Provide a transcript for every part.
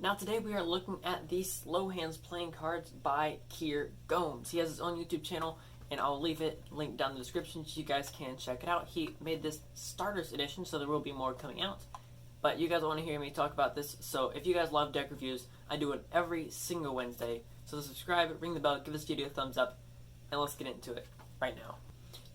Now today we are looking at the Slow Hands playing cards by Kier Gomes. He has his own YouTube channel, and I'll leave it linked down in the description so you guys can check it out. He made this Starters Edition, so there will be more coming out. But you guys want to hear me talk about this, so if you guys love deck reviews, I do it every single Wednesday. So subscribe, ring the bell, give this video a thumbs up, and let's get into it right now.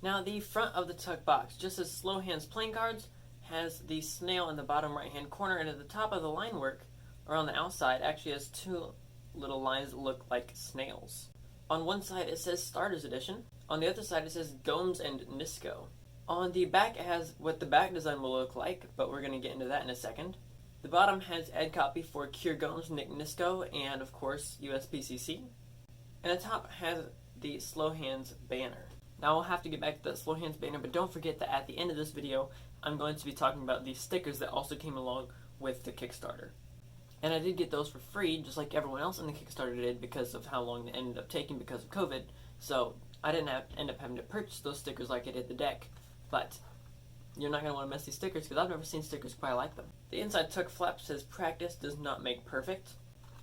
Now the front of the tuck box, just as Slow Hands playing cards, has the snail in the bottom right hand corner, and at the top of the line work, or on the outside, actually has two little lines that look like snails. On one side it says Starters Edition, on the other side it says Gomes and Nisco. On the back it has what the back design will look like, but we're going to get into that in a second. The bottom has ad copy for Kier Gomes, Nick Nisco, and of course USPCC. And the top has the Slow Hands banner. Now we'll have to get back to that Slow Hands banner, but don't forget that at the end of this video I'm going to be talking about the stickers that also came along with the Kickstarter. And I did get those for free, just like everyone else in the Kickstarter did, because of how long they ended up taking because of COVID. So I didn't end up having to purchase those stickers like I did the deck. But you're not going to want to miss these stickers because I've never seen stickers quite like them. The inside tuck flap says practice does not make perfect.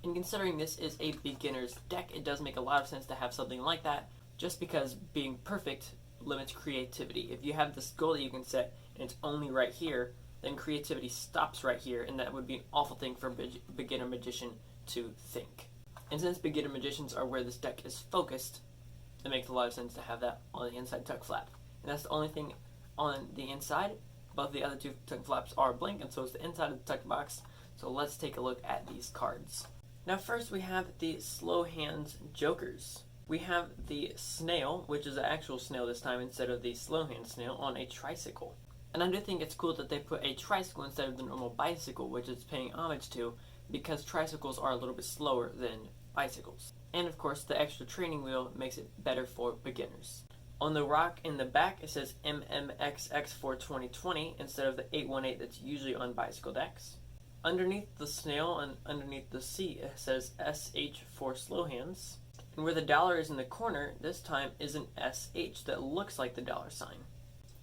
And considering this is a beginner's deck, it does make a lot of sense to have something like that, just because being perfect limits creativity. If you have this goal that you can set and it's only right here, then creativity stops right here, and that would be an awful thing for a beginner magician to think. And since beginner magicians are where this deck is focused, it makes a lot of sense to have that on the inside tuck flap. And that's the only thing on the inside. Both the other two tuck flaps are blank, and so is the inside of the tuck box. So let's take a look at these cards. Now first we have the Slow Hands Jokers. We have the snail, which is an actual snail this time instead of the Slow Hand snail, on a tricycle. And I do think it's cool that they put a tricycle instead of the normal bicycle, which it's paying homage to, because tricycles are a little bit slower than bicycles. And of course the extra training wheel makes it better for beginners. On the rock in the back, it says MMXX for 2020 instead of the 818 that's usually on bicycle decks. Underneath the snail and underneath the C, it says SH for Slow Hands. And where the dollar is in the corner, this time is an SH that looks like the dollar sign.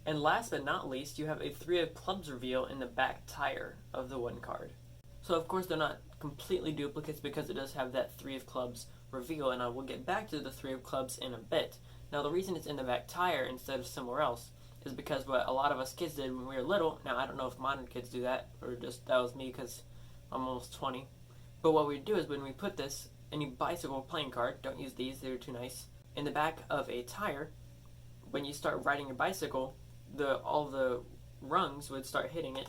And last but not least, you have a 3 of clubs reveal in the back tire of the one card. So of course they're not completely duplicates because it does have that 3 of clubs reveal, and I will get back to the 3 of clubs in a bit. Now the reason it's in the back tire instead of somewhere else is because what a lot of us kids did when we were little, now I don't know if modern kids do that, or just that was me because I'm almost 20, but what we do is when we put this, any bicycle playing card, don't use these, they're too nice, in the back of a tire, when you start riding your bicycle, all the rungs would start hitting it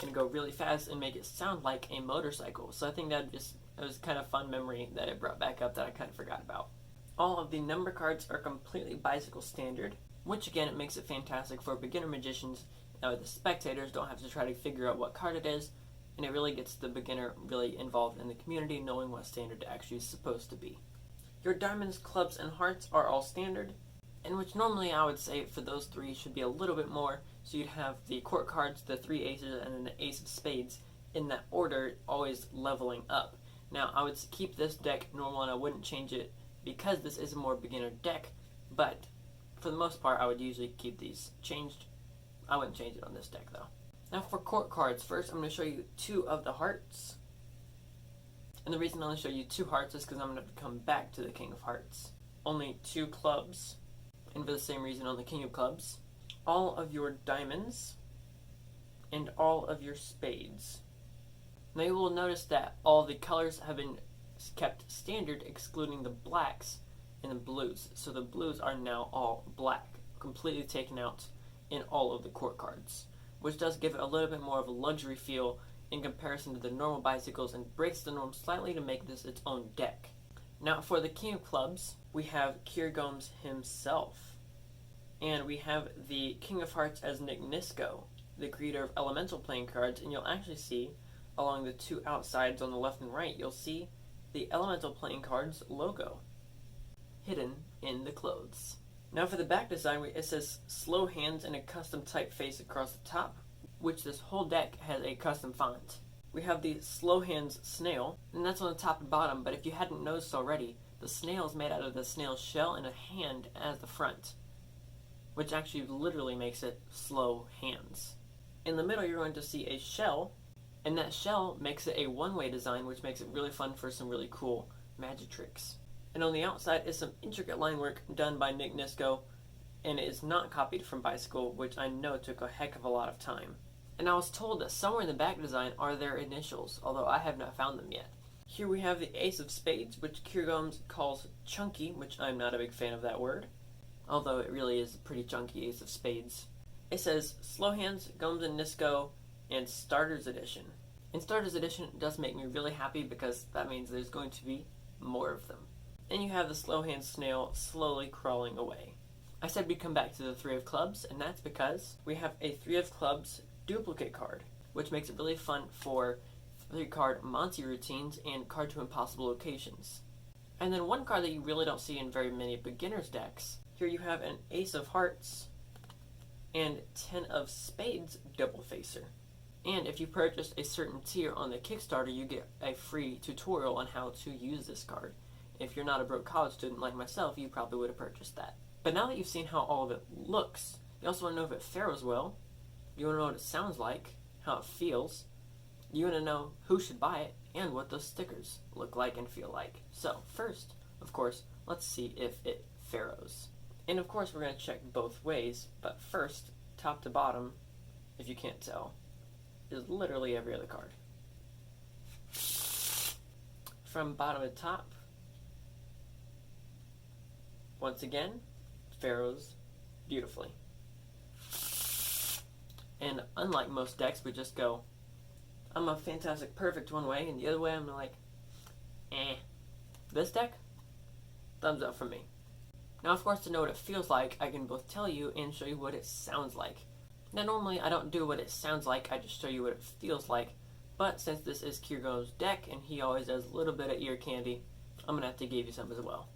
and go really fast and make it sound like a motorcycle. So I think it was kind of fun memory that it brought back up that I kind of forgot about. All of the number cards are completely bicycle standard, which again, it makes it fantastic for beginner magicians. Now the spectators don't have to try to figure out what card it is, and it really gets the beginner really involved in the community, knowing what standard actually is supposed to be. Your diamonds, clubs, and hearts are all standard, in which normally I would say for those three should be a little bit more, so you'd have the court cards, the 3 aces, and then the ace of spades in that order, always leveling up. Now I would keep this deck normal and I wouldn't change it because this is a more beginner deck, but for the most part I would usually keep these changed. I wouldn't change it on this deck though. Now for court cards, first I'm going to show you 2 of the hearts. And the reason I only show you 2 hearts is because I'm going to come back to the king of hearts. Only 2 clubs. And for the same reason on the king of clubs, all of your diamonds, and all of your spades. Now you will notice that all the colors have been kept standard, excluding the blacks and the blues. So the blues are now all black, completely taken out in all of the court cards, which does give it a little bit more of a luxury feel in comparison to the normal bicycles and breaks the norm slightly to make this its own deck. Now for the king of clubs, we have Kier Gomes himself. And we have the king of hearts as Nick Nisco, the creator of elemental playing cards, and you'll actually see along the 2 outsides on the left and right, you'll see the elemental playing cards logo hidden in the clothes. Now for the back design, it says Slow Hands in a custom typeface across the top, which this whole deck has a custom font. We have the Slow Hands snail, and that's on the top and bottom, but if you hadn't noticed already, the snail is made out of the snail's shell and a hand as the front, which actually literally makes it Slow Hands. In the middle you're going to see a shell And that shell makes it a one-way design, which makes it really fun for some really cool magic tricks. And on the outside is some intricate line work done by Nick Nisco, and it is not copied from Bicycle, which I know took a heck of a lot of time. And I was told that somewhere in the back design are their initials, although I have not found them yet. Here we have the Ace of Spades, which Kier Gomes calls chunky, which I'm not a big fan of that word, although it really is a pretty chunky Ace of Spades. It says Slow Hands, Gomes and Nisco, and Starters Edition. And Starters Edition does make me really happy because that means there's going to be more of them. And you have the Slow Hands snail slowly crawling away. I said we'd come back to the Three of Clubs, and that's because we have a Three of Clubs duplicate card, which makes it really fun for 3-card Monty routines and card to impossible locations. And then one card that you really don't see in very many beginners decks. Here you have an Ace of Hearts and 10 of Spades double facer. And if you purchase a certain tier on the Kickstarter, you get a free tutorial on how to use this card. If you're not a broke college student like myself, you probably would have purchased that. But now that you've seen how all of it looks, you also want to know if it fares well, you want to know what it sounds like, how it feels, you want to know who should buy it, and what those stickers look like and feel like. So first, of course, let's see if it faros. And of course we're going to check both ways, but first, top to bottom, if you can't tell, is literally every other card. From bottom to top, once again, faros beautifully. And unlike most decks, we just go, I'm a fantastic perfect one way, and the other way I'm like, eh. This deck, thumbs up from me. Now, of course, to know what it feels like, I can both tell you and show you what it sounds like. Now, normally I don't do what it sounds like, I just show you what it feels like, but since this is Kier Gomes' deck, and he always does a little bit of ear candy, I'm going to have to give you some as well.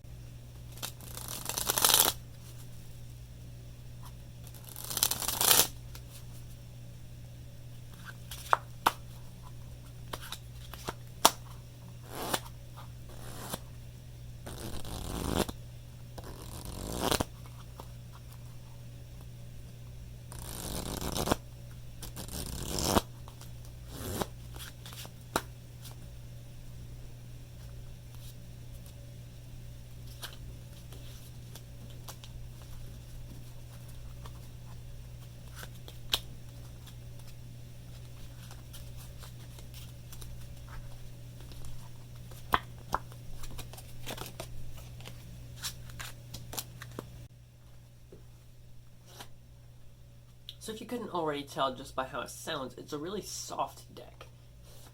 So if you couldn't already tell just by how it sounds, it's a really soft deck.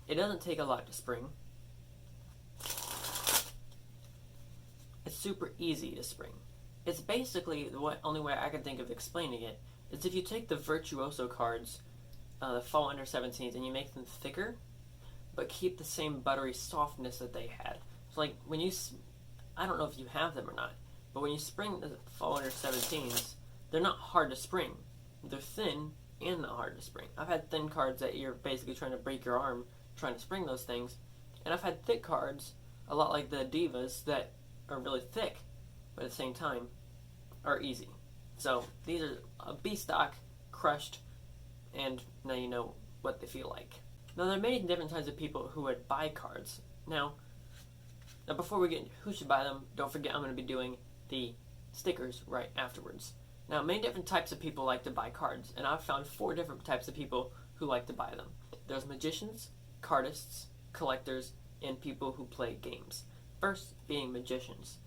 It doesn't take a lot to spring. It's super easy to spring. It's basically, the only way I can think of explaining it, is if you take the Virtuoso cards, the Fall Under 17s, and you make them thicker, but keep the same buttery softness that they had. So like, when you, I don't know if you have them or not, but when you spring the Fall Under 17s, they're not hard to spring. They're thin and not hard to spring. I've had thin cards that you're basically trying to break your arm trying to spring those things, and I've had thick cards, a lot like the Divas, that are really thick, but at the same time are easy. So these are a B stock, crushed, and now you know what they feel like. Now there are many different types of people who would buy cards. Now before we get into who should buy them, don't forget I'm going to be doing the stickers right afterwards. Now, many different types of people like to buy cards, and I've found 4 different types of people who like to buy them. There's magicians, cardists, collectors, and people who play games. First being magicians.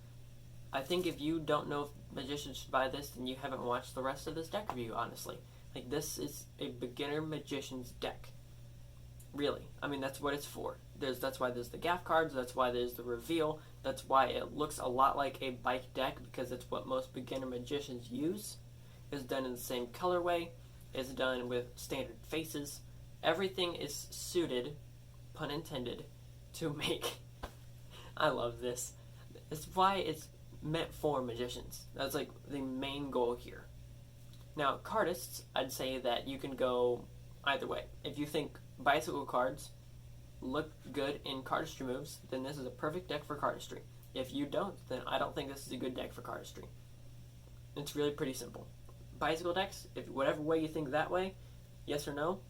I think if you don't know if magicians should buy this, then you haven't watched the rest of this deck review, honestly. Like, this is a beginner magician's deck. Really. I mean, that's what it's for. That's why there's the gaff cards, that's why there's the reveal, that's why it looks a lot like a bike deck, because it's what most beginner magicians use. It's done in the same colorway, it's done with standard faces. Everything is suited, pun intended, to make... I love this. It's why it's meant for magicians. That's like the main goal here. Now, cardists, I'd say that you can go either way. If you think bicycle cards look good in cardistry moves, then this is a perfect deck for cardistry. If you don't, then I don't think this is a good deck for cardistry. It's really pretty simple. Bicycle decks, if whatever way you think that way, yes or no,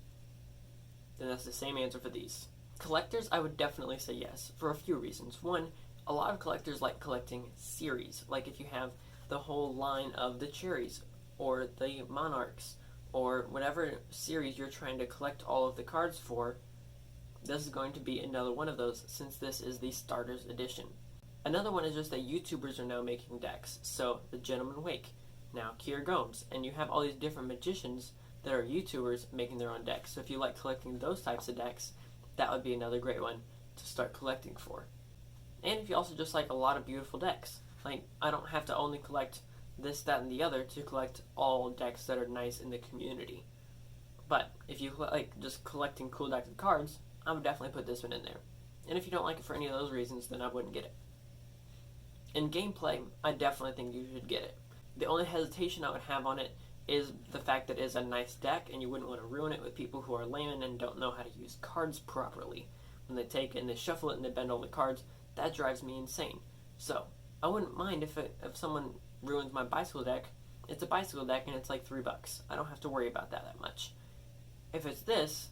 then that's the same answer for these. Collectors, I would definitely say yes, for a few reasons. One, a lot of collectors like collecting series. Like if you have the whole line of the cherries, or the monarchs, or whatever series you're trying to collect all of the cards for, this is going to be another one of those, since this is the starters edition. Another one is just that YouTubers are now making decks. So the Gentleman Wake, now Kier Gomes, and you have all these different magicians that are YouTubers making their own decks. So if you like collecting those types of decks, that would be another great one to start collecting for. And if you also just like a lot of beautiful decks, like I don't have to only collect this, that, and the other to collect all decks that are nice in the community. But if you like just collecting cool decks of cards, I would definitely put this one in there. And if you don't like it for any of those reasons, then I wouldn't get it. In gameplay, I definitely think you should get it. The only hesitation I would have on it is the fact that it is a nice deck, and you wouldn't want to ruin it with people who are layman and don't know how to use cards properly. When they take it and they shuffle it and they bend all the cards, that drives me insane. So, I wouldn't mind if someone ruins my bicycle deck. It's a bicycle deck and it's like $3. I don't have to worry about that much. If it's this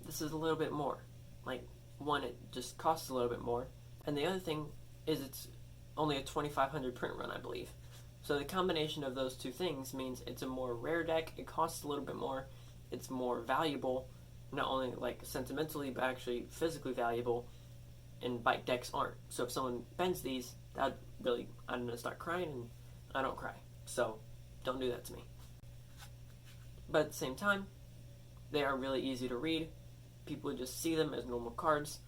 is a little bit more. Like, one, it just costs a little bit more, and the other thing is it's only a 2,500 print run, I believe. So the combination of those two things means it's a more rare deck, it costs a little bit more, it's more valuable, not only like sentimentally, but actually physically valuable, and bike decks aren't. So if someone bends these, that really, I'm going to start crying, and I don't cry. So don't do that to me. But at the same time, they are really easy to read. People would just see them as normal cards,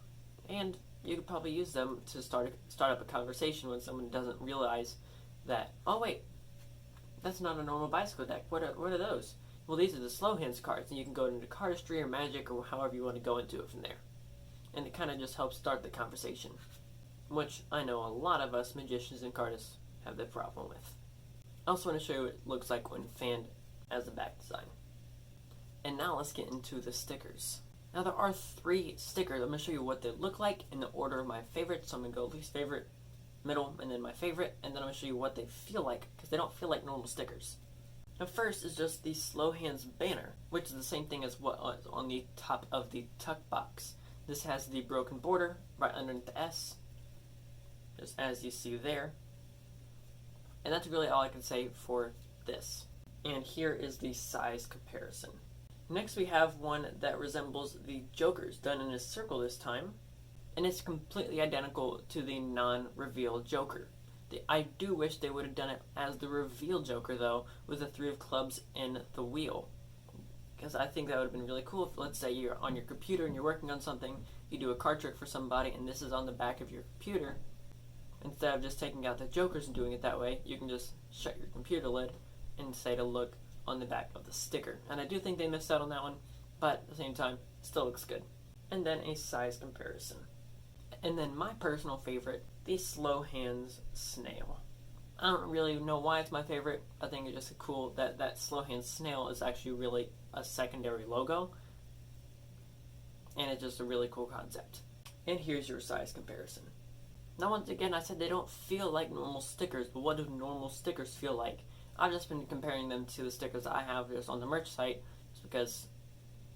and you could probably use them to start up a conversation when someone doesn't realize that, oh wait, that's not a normal bicycle deck. What are those? Well, these are the slow hands cards, and you can go into cardistry or magic or however you want to go into it from there. And it kind of just helps start the conversation, which I know a lot of us magicians and cardists have that problem with. I also want to show you what it looks like when fanned as a back design. And now let's get into the stickers. Now there are 3 stickers. I'm going to show you what they look like in the order of my favorites. So I'm going to go least favorite, middle, and then my favorite. And then I'm going to show you what they feel like, because they don't feel like normal stickers. Now first is just the Slow Hands banner, which is the same thing as what is on the top of the tuck box. This has the broken border right underneath the S, just as you see there. And that's really all I can say for this. And here is the size comparison. Next we have one that resembles the Joker's, done in a circle this time, and it's completely identical to the non-reveal Joker. I do wish they would have done it as the reveal Joker though, with the 3 of clubs and the wheel, because I think that would have been really cool if, let's say, you're on your computer and you're working on something, you do a card trick for somebody and this is on the back of your computer. Instead of just taking out the Jokers and doing it that way, you can just shut your computer lid and say to look on the back of the sticker. And I do think they missed out on that one, but at the same time, it still looks good. And then a size comparison. And then my personal favorite, the Slow Hands Snail. I don't really know why it's my favorite. I think it's just cool that Slow Hands Snail is actually really a secondary logo. And it's just a really cool concept. And here's your size comparison. Now once again, I said they don't feel like normal stickers, but what do normal stickers feel like? I've just been comparing them to the stickers I have just on the merch site, just because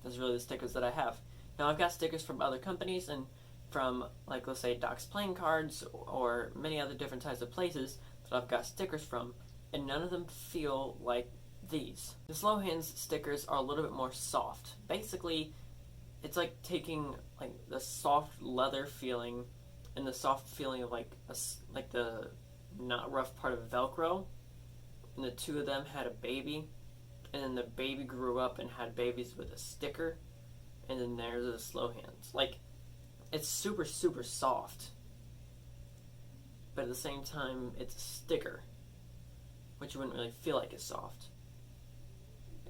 that's really the stickers that I have. Now I've got stickers from other companies and from, like, let's say Doc's Playing Cards or many other different types of places that I've got stickers from, and none of them feel like these. The Slow Hands stickers are a little bit more soft. Basically, it's like taking like the soft leather feeling and the soft feeling of like the not rough part of Velcro, and the 2 of them had a baby, and then the baby grew up and had babies with a sticker, and then there's the Slow Hands. Like, it's super, super soft, but at the same time, it's a sticker, which you wouldn't really feel like is soft.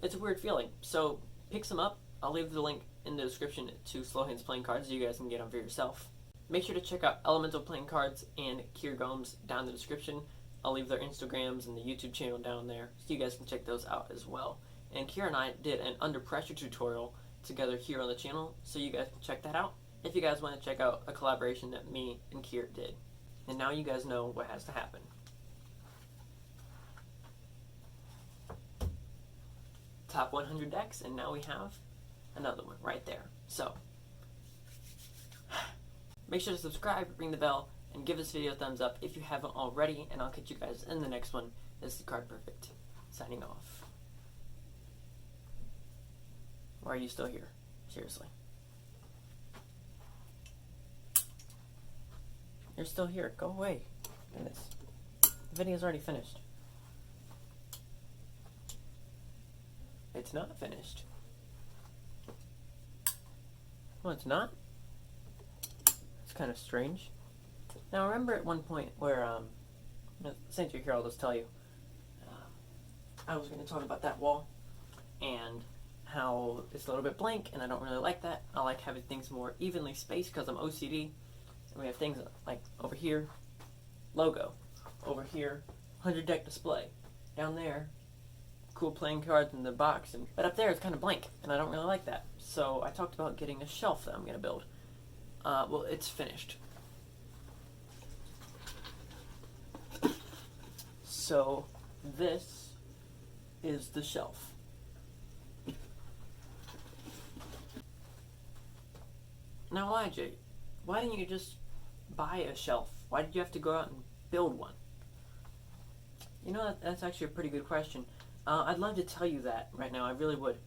It's a weird feeling, so pick some up. I'll leave the link in the description to Slow Hands Playing Cards so you guys can get them for yourself. Make sure to check out Elemental Playing Cards and Kier Gomes down in the description. I'll leave their Instagrams and the YouTube channel down there so you guys can check those out as well. And Kier and I did an Under Pressure tutorial together here on the channel, so you guys can check that out if you guys want to check out a collaboration that me and Kier did. And now you guys know what has to happen. Top 100 decks, and now we have another one right there. So, make sure to subscribe, ring the bell, and give this video a thumbs up if you haven't already, and I'll catch you guys in the next one. This is Card Perfect, signing off. Why are you still here? Seriously. You're still here. Go away. Goodness. The video's already finished. It's not finished. Well, it's not? It's kind of strange. Now, I remember at one point where, since you're here, I'll just tell you. I was going to talk about that wall and how it's a little bit blank, and I don't really like that. I like having things more evenly spaced because I'm OCD. And we have things like over here, logo. Over here, 100 deck display. Down there, cool playing cards in the box. But up there, it's kind of blank, and I don't really like that. So I talked about getting a shelf that I'm going to build. Well, it's finished. So this is the shelf. Now, Elijah, why didn't you just buy a shelf? Why did you have to go out and build one? You know, that's actually a pretty good question. I'd love to tell you that right now. I really would.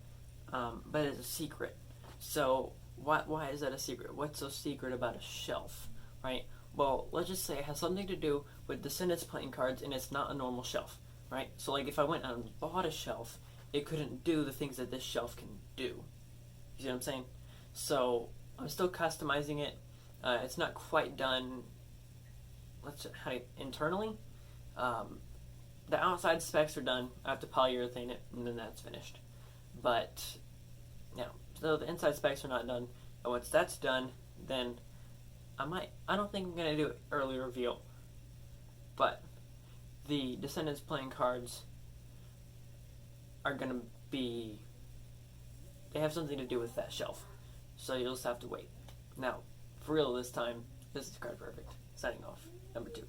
But it's a secret. So why is that a secret? What's so secret about a shelf, right? Well, let's just say it has something to do with Descendants playing cards, and it's not a normal shelf, right? So, like, if I went out and bought a shelf, it couldn't do the things that this shelf can do. You see what I'm saying? So I'm still customizing it. It's not quite done. Internally. The outside specs are done. I have to polyurethane it, and then that's finished. But yeah, so the inside specs are not done. And once that's done, then I don't think I'm gonna do an early reveal. But the Descendants playing cards are gonna be. They have something to do with that shelf. So you'll just have to wait. Now, for real this time, this is Card Perfect. Signing off. Number 2.